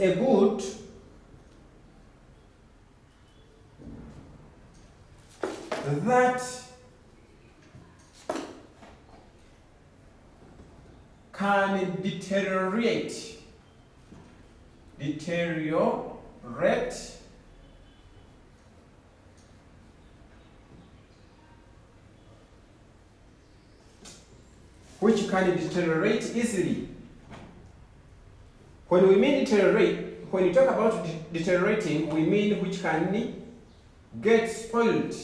a good that can deteriorate which can deteriorate easily. When we mean deteriorate, when you talk about deteriorating, we mean which can get spoiled.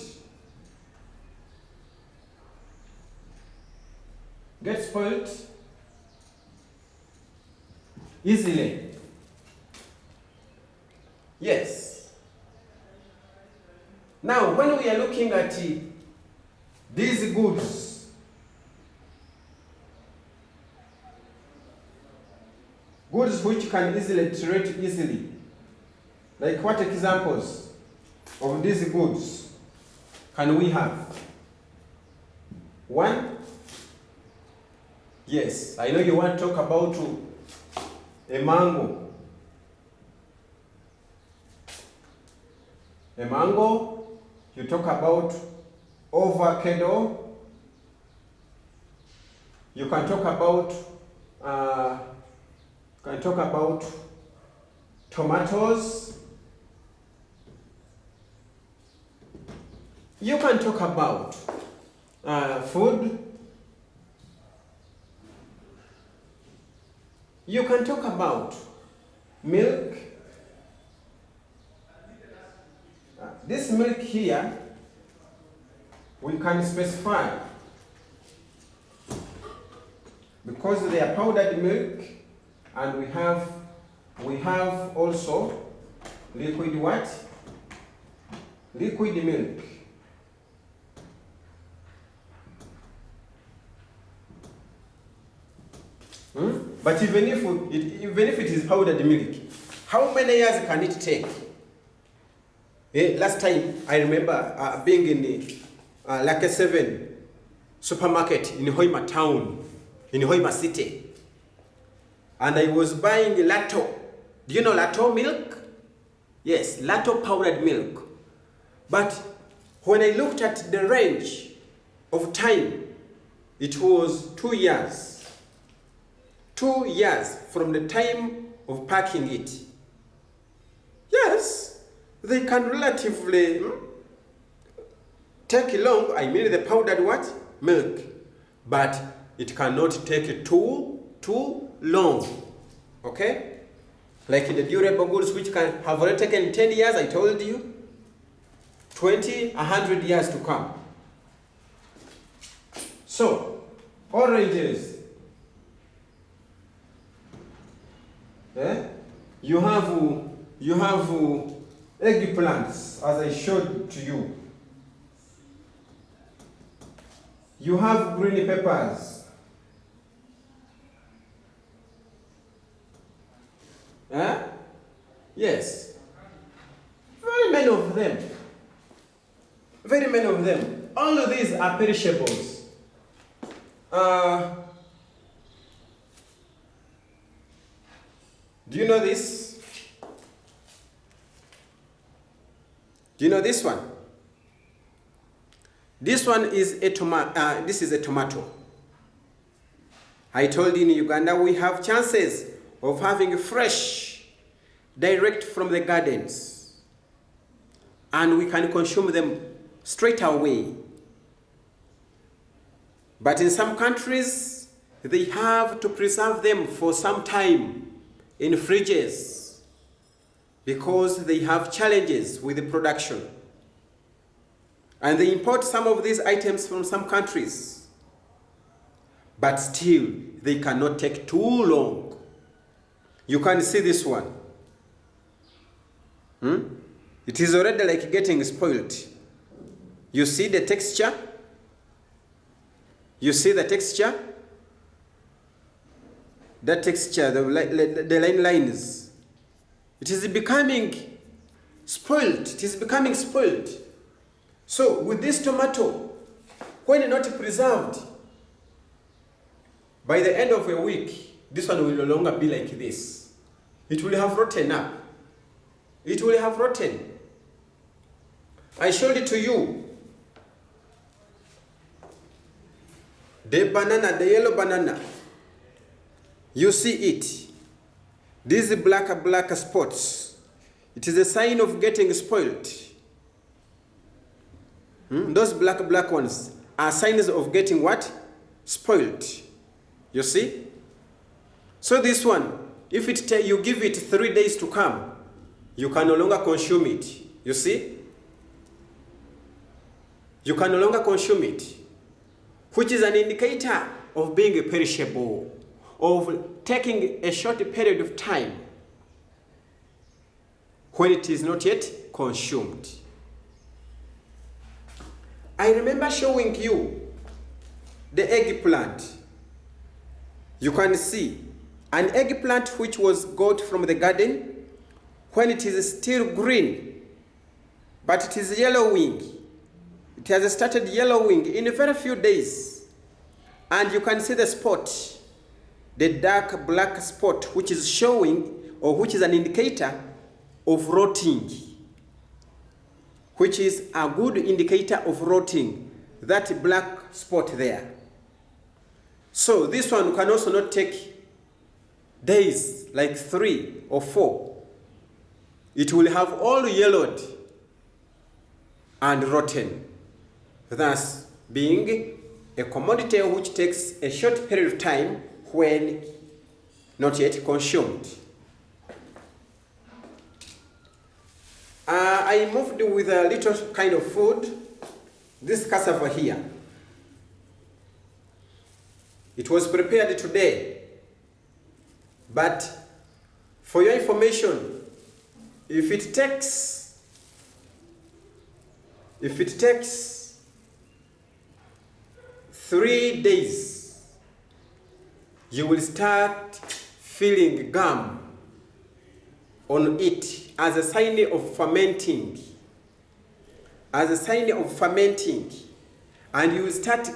Get spoiled easily. Yes. Now, when we are looking at these goods, goods which can easily deteriorate easily, like what examples of these goods can we have? One, yes, I know you want to talk about a mango. A mango, you talk about avocado, you can talk about tomatoes, you can talk about food, you can talk about milk. This milk here, we can specify because they are powdered milk, and we have also liquid what? Liquid milk. But even if it is powdered milk, how many years can it take? Last time I remember being in the Lake 7 supermarket in Hoima town, in Hoima city, and I was buying Lato. Do you know Lato milk? Yes, Lato powdered milk. But when I looked at the range of time, it was 2 years. 2 years from the time of packing it. Yes, they can relatively take long, I mean the powdered what? Milk. But it cannot take too long. Okay? Like the durable goods which can have already taken 10 years, I told you. 20, 100 years to come. So, oranges. You have eggplants, as I showed to you. You have green peppers. Yes. Very many of them. Very many of them. All of these are perishables. Do you know this? Do you know this one? This one is a tomato. This is a tomato. I told you in Uganda we have chances of having fresh, direct from the gardens, and we can consume them straight away. But in some countries, they have to preserve them for some time in fridges because they have challenges with the production. And they import some of these items from some countries. But still, they cannot take too long. You can see this one. It is already like getting spoiled. You see the texture? You see the texture? That texture, the line lines. It is becoming spoiled. It is becoming spoiled. So with this tomato, when not preserved, by the end of a week, this one will no longer be like this. It will have rotten up. It will have rotten. I showed it to you. The banana, the yellow banana. You see it. These black spots. It is a sign of getting spoiled. Those black ones are signs of getting what? Spoiled. You see? So this one, if you give it 3 days to come, you can no longer consume it. You see? You can no longer consume it, which is an indicator of being perishable, of taking a short period of time when it is not yet consumed. I remember showing you the eggplant. You can see an eggplant which was got from the garden when it is still green, but it is yellowing. It has started yellowing in a very few days. And you can see the spot, the dark black spot, which is showing, or which is an indicator of rotting, which is a good indicator of rotting, that black spot there. So this one can also not take days, like 3 or 4. It will have all yellowed and rotten, thus being a commodity which takes a short period of time when not yet consumed. I moved with a little kind of food, this cassava here. It was prepared today, but for your information, if it takes 3 days, you will start feeling gum on it as a sign of fermenting. As a sign of fermenting. And you will start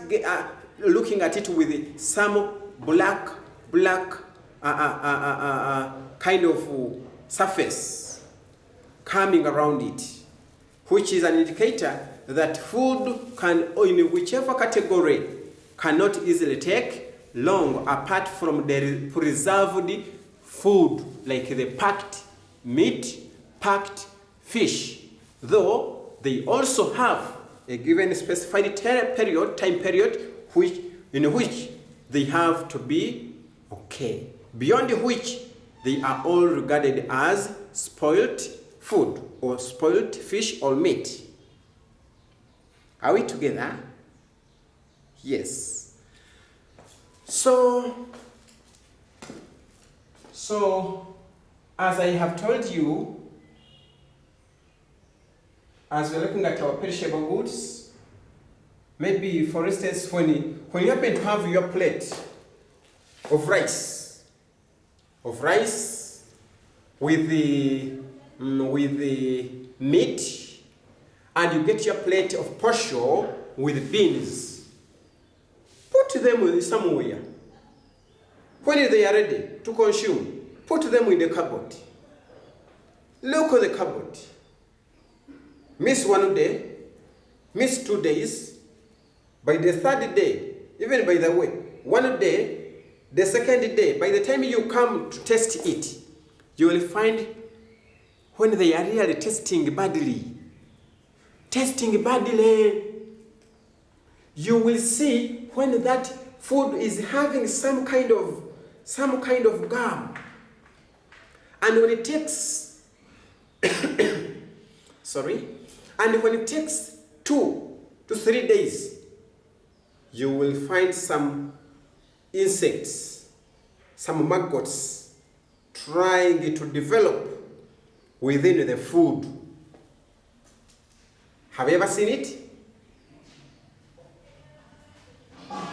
looking at it with some black kind of surface coming around it, which is an indicator that food can, in whichever category, cannot easily take long apart from the preserved food, like the packed meat, packed fish, though they also have a given specified time period in which they have to be okay, beyond which they are all regarded as spoiled food or spoiled fish or meat. Are we together? Yes. So as I have told you, as we're looking at our perishable goods, maybe for instance when you happen to have your plate of rice with the meat, and you get your plate of posho with beans, put them somewhere. When they are ready to consume, put them in the cupboard. Look at the cupboard. Miss 1 day, miss 2 days, by the 3rd day, even by the way, 1 day, the 2nd day, by the time you come to test it, you will find when they are really tasting badly, you will see when that food is having some kind of gum. And when it takes, and when it takes 2 to 3 days, you will find some insects, some maggots trying to develop within the food. Have you ever seen it?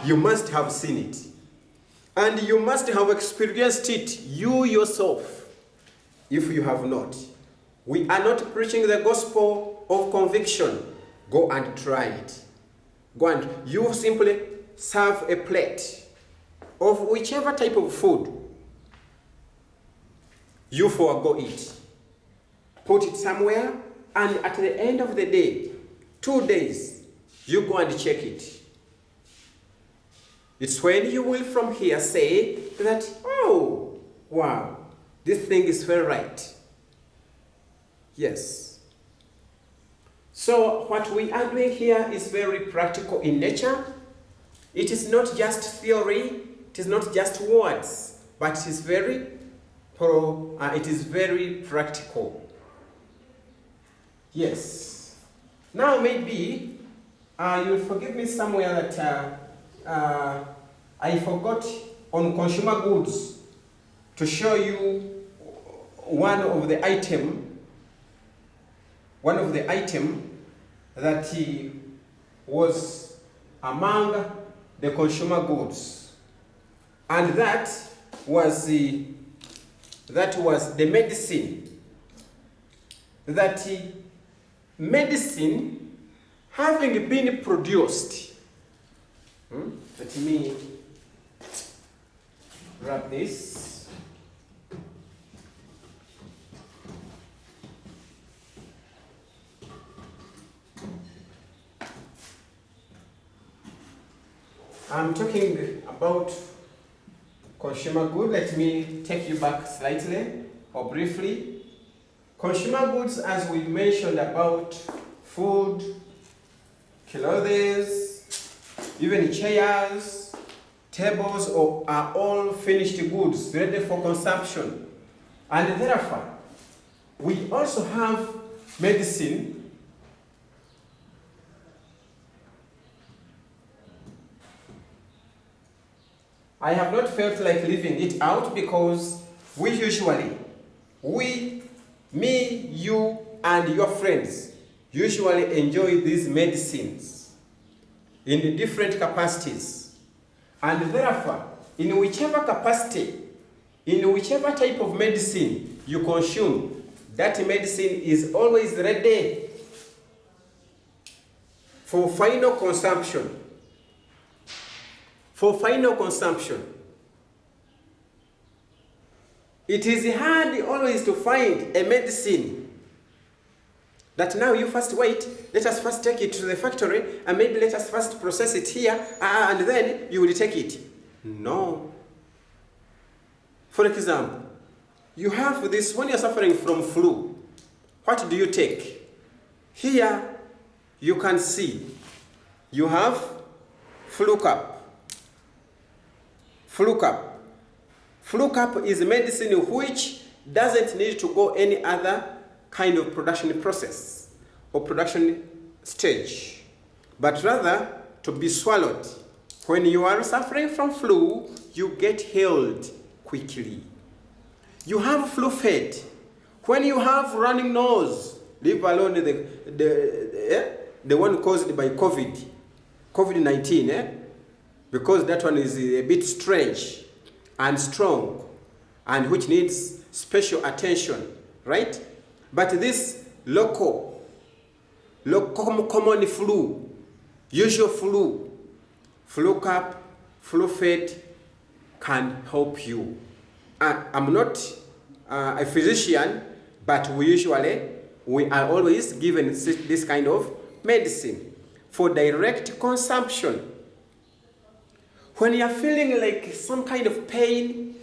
You must have seen it. And you must have experienced it, you yourself, if you have not. We are not preaching the gospel of conviction. Go and try it. Go and you simply serve a plate of whichever type of food. you forego it. Put it somewhere, and at the end of the day, 2 days, you go and check it. It's when you will from here say that, oh, wow, this thing is very right. Yes. So what we are doing here is very practical in nature. It is not just theory, it is not just words, but it is very practical. Yes. Now maybe you'll forgive me somewhere that I forgot on consumer goods to show you one of the item that was among the consumer goods, and that was the medicine. That medicine having been produced. Let me grab this. I'm talking about consumer good. Let me take you back slightly or briefly. Consumer goods, as we mentioned about food, clothes, even chairs, tables, are all finished goods ready for consumption. And therefore, we also have medicine. I have not felt like leaving it out because we usually, me, you, and your friends usually enjoy these medicines in different capacities. And therefore, in whichever capacity, in whichever type of medicine you consume, that medicine is always ready for final consumption. For final consumption. It is hard always to find a medicine that now you first wait, let us first take it to the factory, and maybe let us first process it here, and then you will take it. No. For example, you have this, when you're suffering from flu, what do you take? Here, you can see, you have flu cap. Flu cap. Flu cap is a medicine which doesn't need to go any other kind of production process or production stage, but rather to be swallowed. When you are suffering from flu, you get healed quickly. You have flu fed. When you have running nose, leave alone the one caused by COVID-19, because that one is a bit strange and strong, and which needs special attention, right? But this local common flu, usual flu cap, flu fed can help you. I'm not a physician, but we are always given this kind of medicine for direct consumption. When you're feeling like some kind of pain,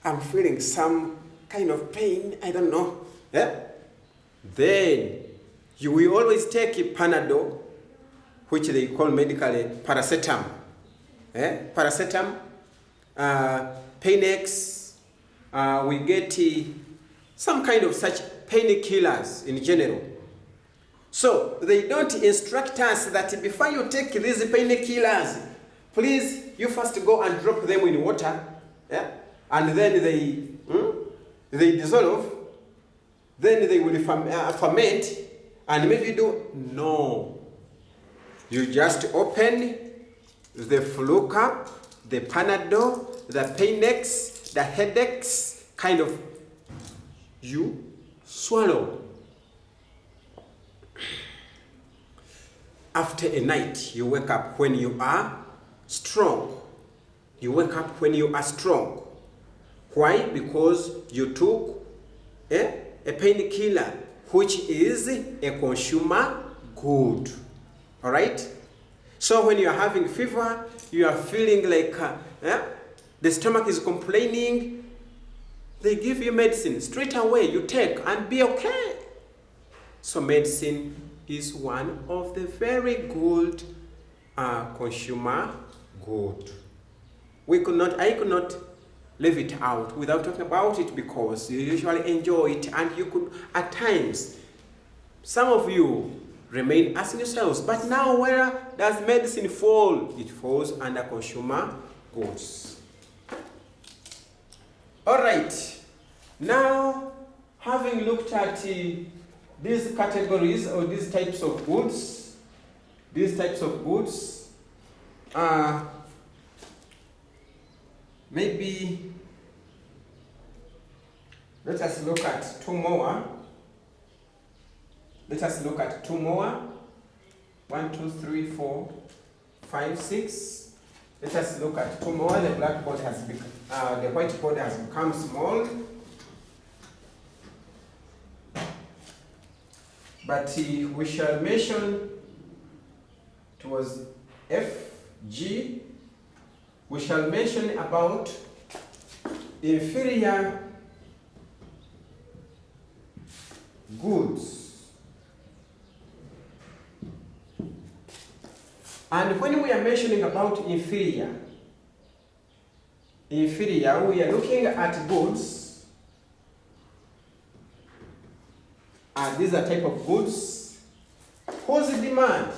I'm feeling some kind of pain, I don't know. Then you will always take a Panadol, which they call medically paracetamol. Paracetamol, Painex, we get some kind of such painkillers in general. So they don't instruct us that before you take these painkillers, please, you first go and drop them in water, and then they dissolve, then they will ferment, and maybe do. No. You just open the flu cap, the Panadol, the Painex, the headaches, kind of, you swallow. After a night, you wake up when you are strong. You wake up when you are strong. Why? Because you took a painkiller, which is a consumer good. All right? So when you are having fever, you are feeling like the stomach is complaining, they give you medicine. Straight away, you take and be okay. So medicine is one of the very good consumer good. I could not leave it out without talking about it, because you usually enjoy it, and you could, at times, some of you remain asking yourselves, but now where does medicine fall? It falls under consumer goods. All right. Now, having looked at these categories or these types of goods, maybe let us look at two more. 1, 2, 3, 4, 5, 6. Let us look at two more. The blackboard has become, the whiteboard has become small. But we shall mention, it was F, G. We shall mention about inferior goods. And when we are mentioning about inferior, we are looking at goods. And these are type of goods whose demand